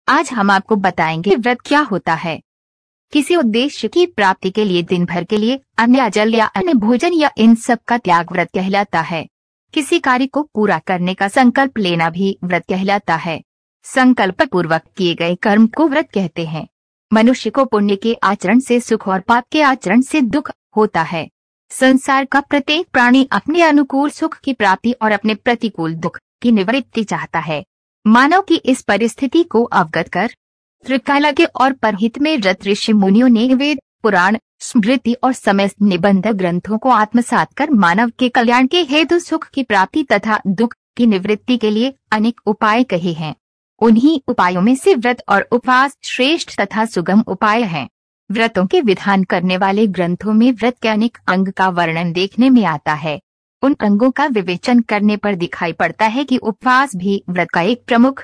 आज हम आपको बताएंगे व्रत क्या होता है। किसी उद्देश्य की प्राप्ति के लिए दिन भर के लिए अन्न जल या अन्य भोजन या इन सब का त्याग व्रत कहलाता है। किसी कार्य को पूरा करने का संकल्प लेना भी व्रत कहलाता है। संकल्प पूर्वक किए गए कर्म को व्रत कहते हैं। मनुष्य को पुण्य के आचरण से सुख और पाप के आचरण से दुख होता है। संसार का प्रत्येक प्राणी अपने अनुकूल सुख की प्राप्ति और अपने प्रतिकूल दुख की निवृत्ति चाहता है। मानव की इस परिस्थिति को अवगत कर त्रिकाल और परहित में व्रत ऋषि मुनियों ने वेद, पुराण, स्मृति और समस्त निबंध ग्रंथों को आत्मसात कर मानव के कल्याण के हेतु सुख की प्राप्ति तथा दुख की निवृत्ति के लिए अनेक उपाय कहे हैं। उन्हीं उपायों में से व्रत और उपवास श्रेष्ठ तथा सुगम उपाय हैं। व्रतों के विधान करने वाले ग्रंथों में व्रत के अनेक अंग का वर्णन देखने में आता है। उन अंगों का विवेचन करने पर दिखाई पड़ता है कि उपवास भी व्रत का एक प्रमुख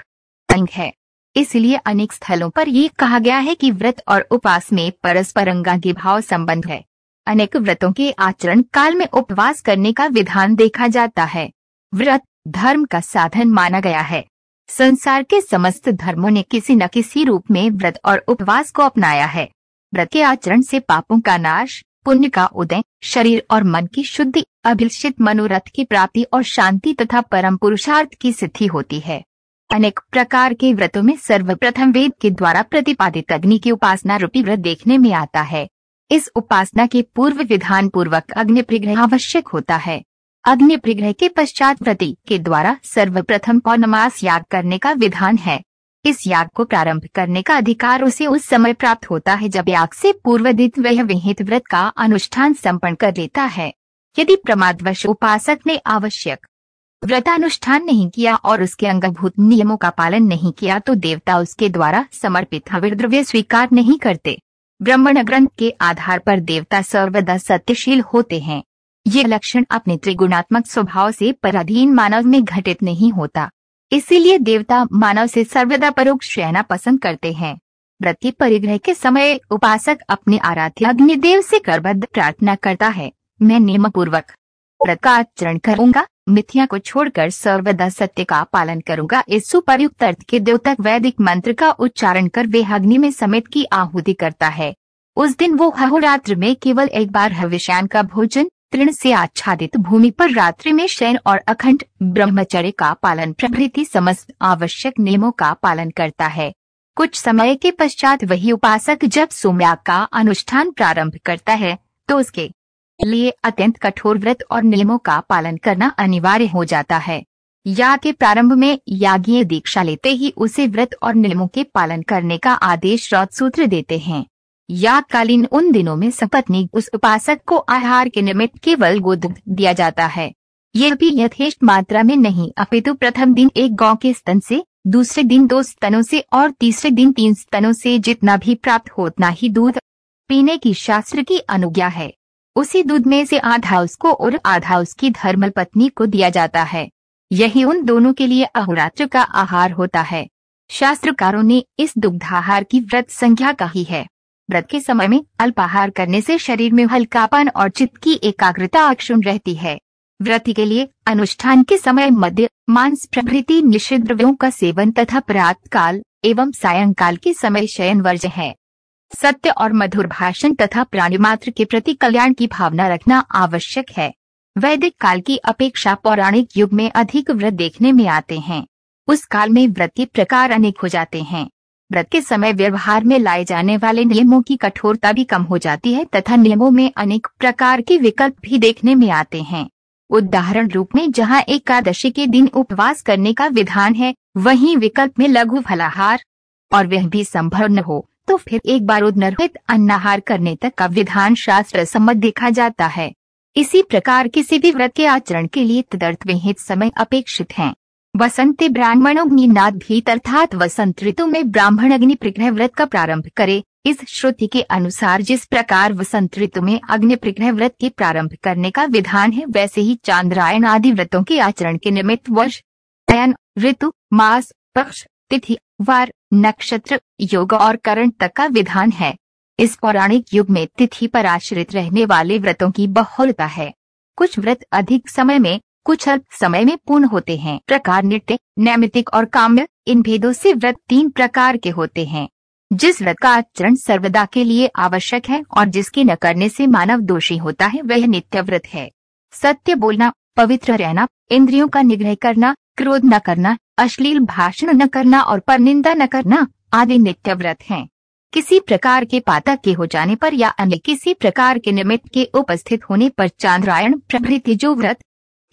अंग है। इसलिए अनेक स्थलों पर ये कहा गया है कि व्रत और उपवास में परस्पर अंगांगी-भाव संबंध है। अनेक व्रतों के आचरण काल में उपवास करने का विधान देखा जाता है। व्रत धर्म का साधन माना गया है। संसार के समस्त धर्मों ने किसी न किसी रूप में व्रत और उपवास को अपनाया है। व्रत के आचरण से पापों का नाश, पुण्य का उदय, शरीर और मन की शुद्धि, अभिलषित मनोरथ की प्राप्ति और शांति तथा परम पुरुषार्थ की सिद्धि होती है। अनेक प्रकार के व्रतों में सर्वप्रथम वेद के द्वारा प्रतिपादित अग्नि की उपासना रूपी व्रत देखने में आता है। इस उपासना के पूर्व विधान पूर्वक अग्नि परिग्रह आवश्यक होता है। अग्नि परिग्रह के पश्चात व्रती के द्वारा सर्वप्रथम पौर्णमास याग करने का विधान है। इस याग को प्रारंभ करने का अधिकार उसे उस समय प्राप्त होता है जब याग से पूर्व दिन वह विहित व्रत का अनुष्ठान संपन्न कर लेता है। यदि प्रमादवश उपासक ने आवश्यक व्रतानुष्ठान नहीं किया और उसके अंगभूत नियमों का पालन नहीं किया तो देवता उसके द्वारा समर्पित हविर द्रव्य स्वीकार नहीं करते। ब्राह्मण ग्रंथ के आधार पर देवता सर्वदा सत्यशील होते हैं। ये लक्षण अपने त्रिगुणात्मक स्वभाव से पराधीन मानव में घटित नहीं होता। इसीलिए देवता मानव से सर्वदा परोक्ष रहना पसंद करते हैं। व्रत के परिग्रह के समय उपासक अपने आराध्य अग्निदेव से करबद्ध प्रार्थना करता है, मैं नियम पूर्वक व्रत का आचरण करूंगा, मिथ्या को छोड़कर सर्वदा सत्य का पालन करूंगा। इस सुपरयुक्त अर्थ के द्योतक वैदिक मंत्र का उच्चारण कर वे अग्नि में समेत की आहुति करता है। उस दिन वो अहोरात्र में केवल एक बार हविष्यान्न का भोजन, तृण से आच्छादित भूमि पर रात्रि में शयन और अखंड ब्रह्मचर्य का पालन प्रभृति समस्त आवश्यक नियमों का पालन करता है। कुछ समय के पश्चात वही उपासक जब सोमयाग का अनुष्ठान प्रारंभ करता है तो उसके लिए अत्यंत कठोर व्रत और नियमों का पालन करना अनिवार्य हो जाता है। याग के प्रारंभ में याज्ञीय दीक्षा लेते ही उसे व्रत और नियमों के पालन करने का आदेश रौद्रसूत्र देते हैं। यागकालीन उन दिनों में सपत्नी उस उपासक को आहार के निमित्त केवल गोदुग्ध दिया जाता है। यह भी यथेष्ट मात्रा में नहीं अपितु प्रथम दिन एक गौ के स्तन से, दूसरे दिन 2 स्तनों से और तीसरे दिन 3 स्तनों से जितना भी प्राप्त हो उतना ही दूध पीने की शास्त्र की अनुज्ञा है। उसी दूध में से आधा उसको और आधा उसकी धर्मपत्नी को दिया जाता है। यही उन दोनों के लिए अहोरात्र का आहार होता है। शास्त्रकारों ने इस दुग्धाहार की व्रत संख्या कही है। व्रत के समय में अल्पाहार करने से शरीर में हल्कापन और चित्त की एकाग्रता अक्षुण्ण रहती है। व्रत के लिए अनुष्ठान के समय मद्य, मांस प्रभृति निषिद्ध द्रव्यों का सेवन तथा प्रातः काल एवं सायंकाल के समय शयन वर्ज्य है। सत्य और मधुर भाषण तथा प्राणी मात्र के प्रति कल्याण की भावना रखना आवश्यक है। वैदिक काल की अपेक्षा पौराणिक युग में अधिक व्रत देखने में आते हैं। उस काल में व्रत के प्रकार अनेक हो जाते हैं। व्रत के समय व्यवहार में लाए जाने वाले नियमों की कठोरता भी कम हो जाती है तथा नियमों में अनेक प्रकार के विकल्प भी देखने में आते हैं। उदाहरण रूप में जहां एकादशी के दिन उपवास करने का विधान है, वहीं विकल्प में लघु फलाहार और वह भी संभव न हो तो फिर एक बार उदनरहित अन्नाहार करने तक का विधान शास्त्र सम्मत देखा जाता है। इसी प्रकार किसी भी व्रत के आचरण के लिए तदर्थ विहित समय अपेक्षित है। वसंते ब्राह्मणोऽग्निनाद भीत अर्थात वसंत ऋतु में ब्राह्मण अग्नि परिग्रह व्रत का प्रारंभ करे। इस श्रुति के अनुसार जिस प्रकार वसंत ऋतु में अग्नि परिग्रह व्रत के प्रारंभ करने का विधान है, वैसे ही चांद्रायन आदि व्रतों के आचरण के निमित्त वर्ष, अयन, ऋतु, मास, पक्ष, तिथि, वार, नक्षत्र, योग और करण तक का विधान है। इस पौराणिक युग में तिथि पर आश्रित रहने वाले व्रतों की बहुलता है। कुछ व्रत अधिक समय में, कुछ अल्प समय में पूर्ण होते हैं। प्रकार नित्य, नैमित्तिक और काम्य, इन भेदों से व्रत 3 प्रकार के होते हैं। जिस व्रत का आचरण सर्वदा के लिए आवश्यक है और जिसके न करने से मानव दोषी होता है वह नित्य व्रत है। सत्य बोलना, पवित्र रहना, इंद्रियों का निग्रह करना, क्रोध न करना, अश्लील भाषण न करना और परनिंदा न करना आदि नित्य व्रत हैं। किसी प्रकार के पातक के हो जाने पर या अन्य किसी प्रकार के निमित्त के उपस्थित होने पर चांद्रायण प्रभृति जो व्रत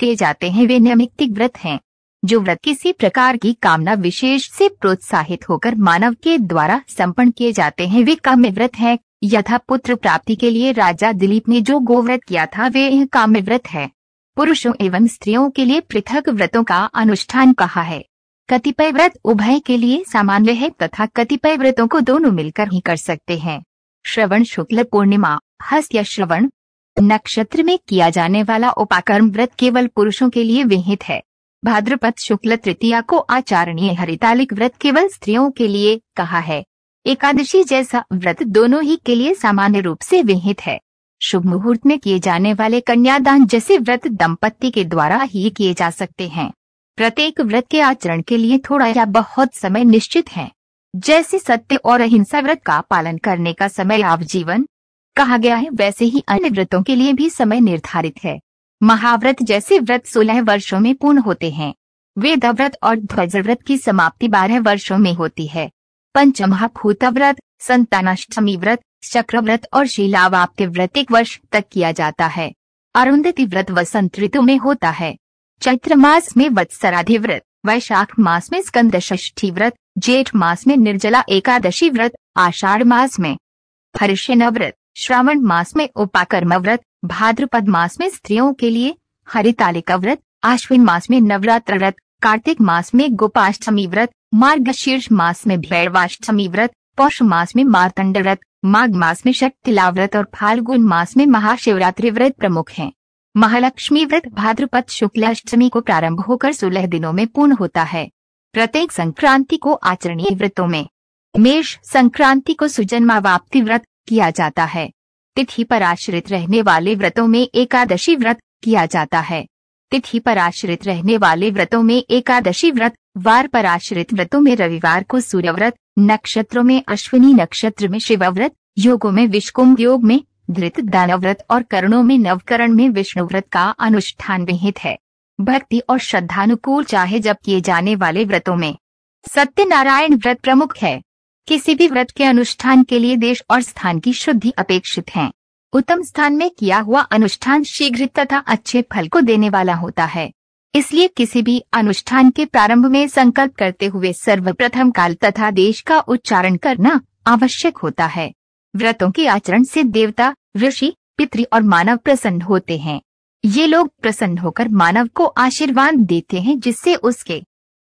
किए जाते हैं वे नैमित्तिक व्रत हैं। जो व्रत किसी प्रकार की कामना विशेष से प्रोत्साहित होकर मानव के द्वारा संपन्न किए जाते हैं वे काम्य व्रत है। यथा पुत्र प्राप्ति के लिए राजा दिलीप ने जो गोव्रत किया था वे यह काम्य व्रत है। पुरुषों एवं स्त्रियों के लिए पृथक व्रतों का अनुष्ठान कहा है। कतिपय व्रत उभय के लिए सामान्य है तथा कतिपय व्रतों को दोनों मिलकर ही कर सकते हैं। श्रवण शुक्ल पूर्णिमा, हस्त श्रवण नक्षत्र में किया जाने वाला उपाकर्म व्रत केवल पुरुषों के लिए विहित है। भाद्रपद शुक्ल तृतीया को आचारणीय हरितालिक व्रत केवल स्त्रियों के लिए कहा है। एकादशी जैसा व्रत दोनों ही के लिए सामान्य रूप से विहित है। शुभ मुहूर्त में किए जाने वाले कन्यादान जैसे व्रत दंपति के द्वारा ही किए जा सकते हैं। प्रत्येक व्रत के आचरण के लिए थोड़ा या बहुत समय निश्चित है। जैसे सत्य और अहिंसा व्रत का पालन करने का समय आजीवन कहा गया है वैसे ही अन्य व्रतों के लिए भी समय निर्धारित है। महाव्रत जैसे व्रत 16 वर्षों में पूर्ण होते हैं। वेद व्रत और ध्वज व्रत की समाप्ति 12 वर्षों में होती है। पंचमहाभूत व्रत, संतानाष्टमी व्रत, चक्र व्रत और शीलावाप्ति व्रत 1 वर्ष तक किया जाता है। अरुंधति व्रत वसंत ऋतु में होता है। चैत्र मास में वत्सराधि व्रत, वैशाख मास में स्कंद षष्ठी व्रत, जेठ मास में निर्जला एकादशी व्रत, आषाढ़ मास में हरिशयन व्रत, श्रावण मास में उपाकर्म व्रत, भाद्रपद मास में स्त्रियों के लिए हरितालिका व्रत, आश्विन मास में नवरात्र व्रत, कार्तिक मास में गोपाष्टमी व्रत, मार्गशीर्ष मास में भैरवाष्टमी व्रत, पौष मास में मार्तंड व्रत, माघ मास में शक्तिला व्रत और फाल्गुन मास में महाशिवरात्रि व्रत प्रमुख हैं। महालक्ष्मी व्रत भाद्रपद शुक्ल अष्टमी को प्रारंभ होकर 16 दिनों में पूर्ण होता है। प्रत्येक संक्रांति को आचरणीय व्रतों में मेष संक्रांति को सुजन्मावाप्ति व्रत किया जाता है। तिथि पर आश्रित रहने वाले व्रतों में एकादशी व्रत किया जाता है। तिथि पर आश्रित रहने वाले व्रतों में एकादशी व्रत, वार पर आश्रित व्रतों में रविवार को सूर्य व्रत, नक्षत्रों में अश्विनी नक्षत्र में शिव व्रत, योगों में विष्कुंभ योग में धृत दान व्रत और करणों में नवकरण में विष्णु व्रत का अनुष्ठान विहित है। भक्ति और श्रद्धानुकूल चाहे जब किए जाने वाले व्रतों में सत्यनारायण व्रत प्रमुख है। किसी भी व्रत के अनुष्ठान के लिए देश और स्थान की शुद्धि अपेक्षित है। उत्तम स्थान में किया हुआ अनुष्ठान शीघ्र तथा अच्छे फल को देने वाला होता है। इसलिए किसी भी अनुष्ठान के प्रारंभ में संकल्प करते हुए सर्वप्रथम काल तथा देश का उच्चारण करना आवश्यक होता है। व्रतों के आचरण से देवता, ऋषि, पितृ और मानव प्रसन्न होते हैं। ये लोग प्रसन्न होकर मानव को आशीर्वाद देते हैं जिससे उसके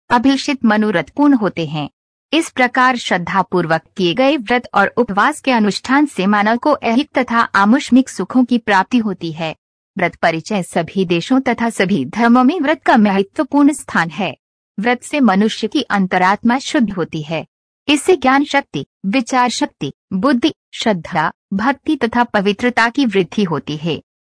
अभिलषित मनोरथ पूर्ण होते हैं। इस प्रकार श्रद्धा पूर्वक किए गए व्रत और उपवास के अनुष्ठान से मानव को ऐहिक तथा आमुष्मिक सुखों की प्राप्ति होती है। व्रत परिचय सभी देशों तथा सभी धर्मों में व्रत का महत्वपूर्ण स्थान है। व्रत से मनुष्य की अंतरात्मा शुद्ध होती है। इससे ज्ञान शक्ति, विचार शक्ति, बुद्धि, श्रद्धा, भक्ति तथा पवित्रता की वृद्धि होती है।